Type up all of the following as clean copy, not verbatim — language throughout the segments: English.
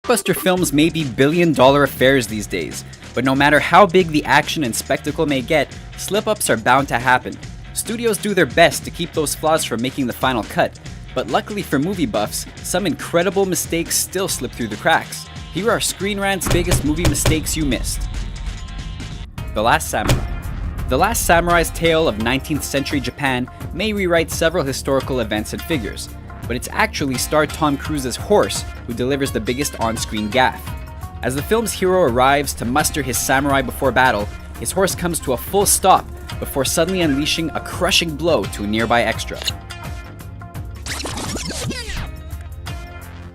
Blockbuster films may be billion-dollar affairs these days, but no matter how big the action and spectacle may get, slip-ups are bound to happen. Studios do their best to keep those flaws from making the final cut, but luckily for movie buffs, some incredible mistakes still slip through the cracks. Here are Screen Rant's biggest movie mistakes you missed. The Last Samurai. The Last Samurai's tale of 19th century Japan may rewrite several historical events and figures, but it's actually star Tom Cruise's horse who delivers the biggest on-screen gaffe. As the film's hero arrives to muster his samurai before battle, his horse comes to a full stop before suddenly unleashing a crushing blow to a nearby extra.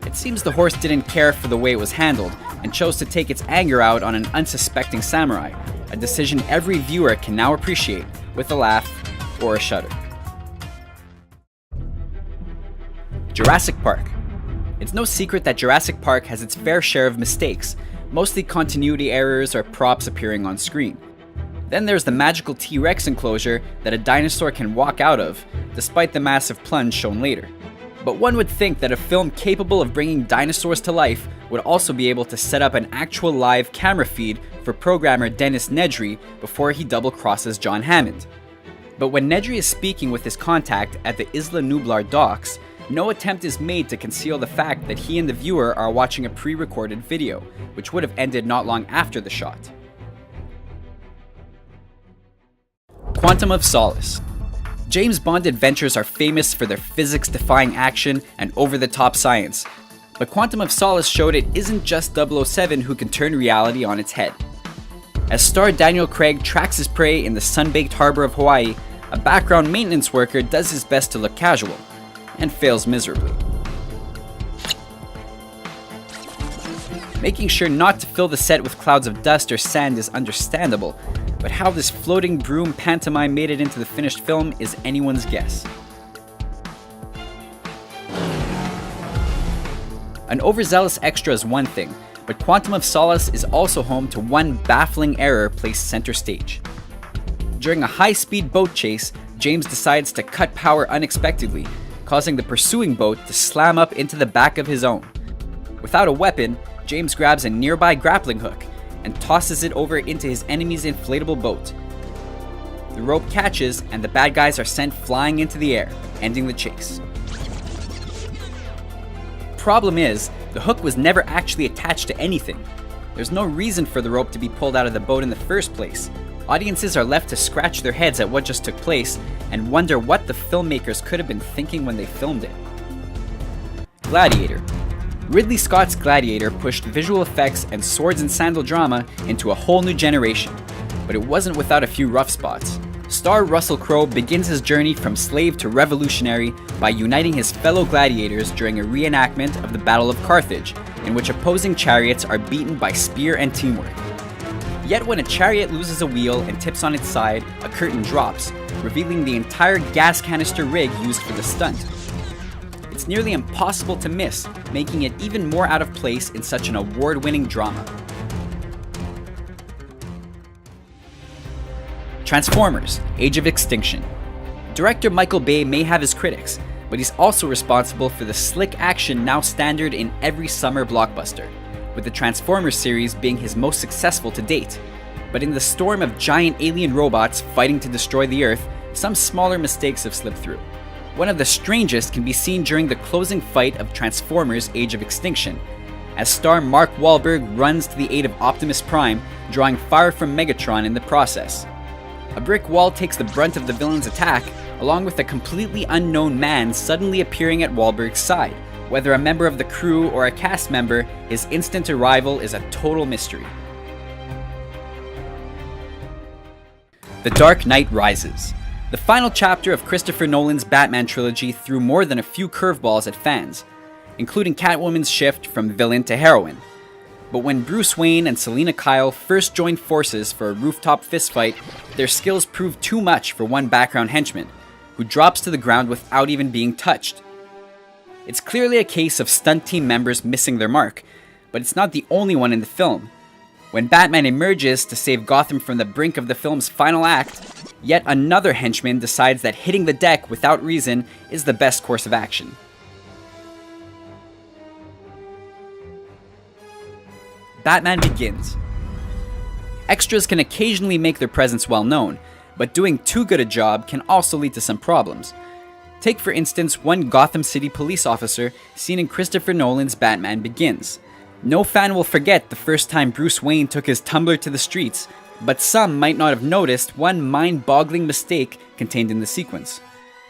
It seems the horse didn't care for the way it was handled and chose to take its anger out on an unsuspecting samurai, a decision every viewer can now appreciate with a laugh or a shudder. Jurassic Park. It's no secret that Jurassic Park has its fair share of mistakes, mostly continuity errors or props appearing on screen. Then there's the magical T-Rex enclosure that a dinosaur can walk out of, despite the massive plunge shown later. But one would think that a film capable of bringing dinosaurs to life would also be able to set up an actual live camera feed for programmer Dennis Nedry before he double-crosses John Hammond. But when Nedry is speaking with his contact at the Isla Nublar docks, no attempt is made to conceal the fact that he and the viewer are watching a pre-recorded video, which would have ended not long after the shot. Quantum of Solace. James Bond adventures are famous for their physics-defying action and over-the-top science, but Quantum of Solace showed it isn't just 007 who can turn reality on its head. As star Daniel Craig tracks his prey in the sun-baked harbor of Hawaii, a background maintenance worker does his best to look casual, and fails miserably. Making sure not to fill the set with clouds of dust or sand is understandable, but how this floating broom pantomime made it into the finished film is anyone's guess. An overzealous extra is one thing, but Quantum of Solace is also home to one baffling error placed center stage. During a high-speed boat chase, James decides to cut power unexpectedly, causing the pursuing boat to slam up into the back of his own. Without a weapon, James grabs a nearby grappling hook and tosses it over into his enemy's inflatable boat. The rope catches and the bad guys are sent flying into the air, ending the chase. Problem is, the hook was never actually attached to anything. There's no reason for the rope to be pulled out of the boat in the first place. Audiences are left to scratch their heads at what just took place and wonder what the filmmakers could have been thinking when they filmed it. Gladiator. Ridley Scott's Gladiator pushed visual effects and swords and sandal drama into a whole new generation, but it wasn't without a few rough spots. Star Russell Crowe begins his journey from slave to revolutionary by uniting his fellow gladiators during a reenactment of the Battle of Carthage, in which opposing chariots are beaten by spear and teamwork. Yet when a chariot loses a wheel and tips on its side, a curtain drops, revealing the entire gas canister rig used for the stunt. It's nearly impossible to miss, making it even more out of place in such an award-winning drama. Transformers: Age of Extinction. Director Michael Bay may have his critics, but he's also responsible for the slick action now standard in every summer blockbuster, with the Transformers series being his most successful to date. But in the storm of giant alien robots fighting to destroy the Earth, some smaller mistakes have slipped through. One of the strangest can be seen during the closing fight of Transformers: Age of Extinction, as star Mark Wahlberg runs to the aid of Optimus Prime, drawing fire from Megatron in the process. A brick wall takes the brunt of the villain's attack, along with a completely unknown man suddenly appearing at Wahlberg's side. Whether a member of the crew or a cast member, his instant arrival is a total mystery. The Dark Knight Rises. The final chapter of Christopher Nolan's Batman trilogy threw more than a few curveballs at fans, including Catwoman's shift from villain to heroine. But when Bruce Wayne and Selina Kyle first joined forces for a rooftop fistfight, their skills proved too much for one background henchman, who drops to the ground without even being touched. It's clearly a case of stunt team members missing their mark, but it's not the only one in the film. When Batman emerges to save Gotham from the brink of the film's final act, yet another henchman decides that hitting the deck without reason is the best course of action. Batman Begins. Extras can occasionally make their presence well known, but doing too good a job can also lead to some problems. Take for instance one Gotham City police officer seen in Christopher Nolan's Batman Begins. No fan will forget the first time Bruce Wayne took his tumbler to the streets, but some might not have noticed one mind-boggling mistake contained in the sequence.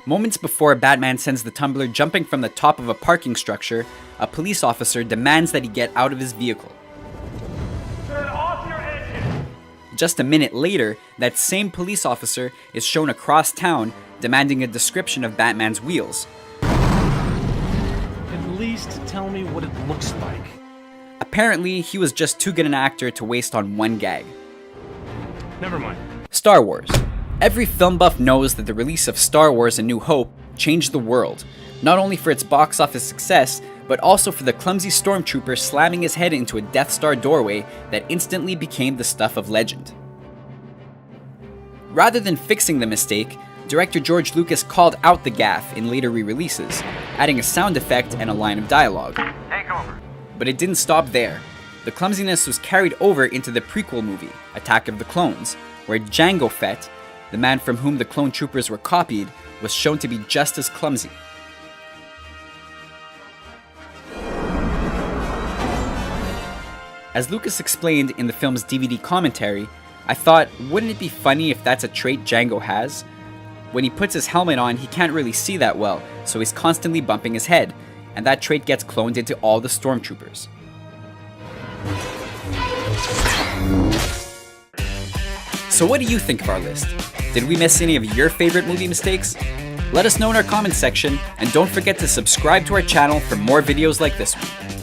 Moments before Batman sends the tumbler jumping from the top of a parking structure, a police officer demands that he get out of his vehicle. Turn off your engine! Just a minute later, that same police officer is shown across town demanding a description of Batman's wheels. At least tell me what it looks like. Apparently, he was just too good an actor to waste on one gag. Never mind. Star Wars. Every film buff knows that the release of Star Wars A New Hope changed the world, not only for its box office success, but also for the clumsy stormtrooper slamming his head into a Death Star doorway that instantly became the stuff of legend. Rather than fixing the mistake, director George Lucas called out the gaffe in later re-releases, adding a sound effect and a line of dialogue. Take over. But it didn't stop there. The clumsiness was carried over into the prequel movie, Attack of the Clones, where Jango Fett, the man from whom the clone troopers were copied, was shown to be just as clumsy. As Lucas explained in the film's DVD commentary, I thought, wouldn't it be funny if that's a trait Jango has? When he puts his helmet on, he can't really see that well, so he's constantly bumping his head, and that trait gets cloned into all the stormtroopers. So what do you think of our list? Did we miss any of your favorite movie mistakes? Let us know in our comments section, and don't forget to subscribe to our channel for more videos like this one.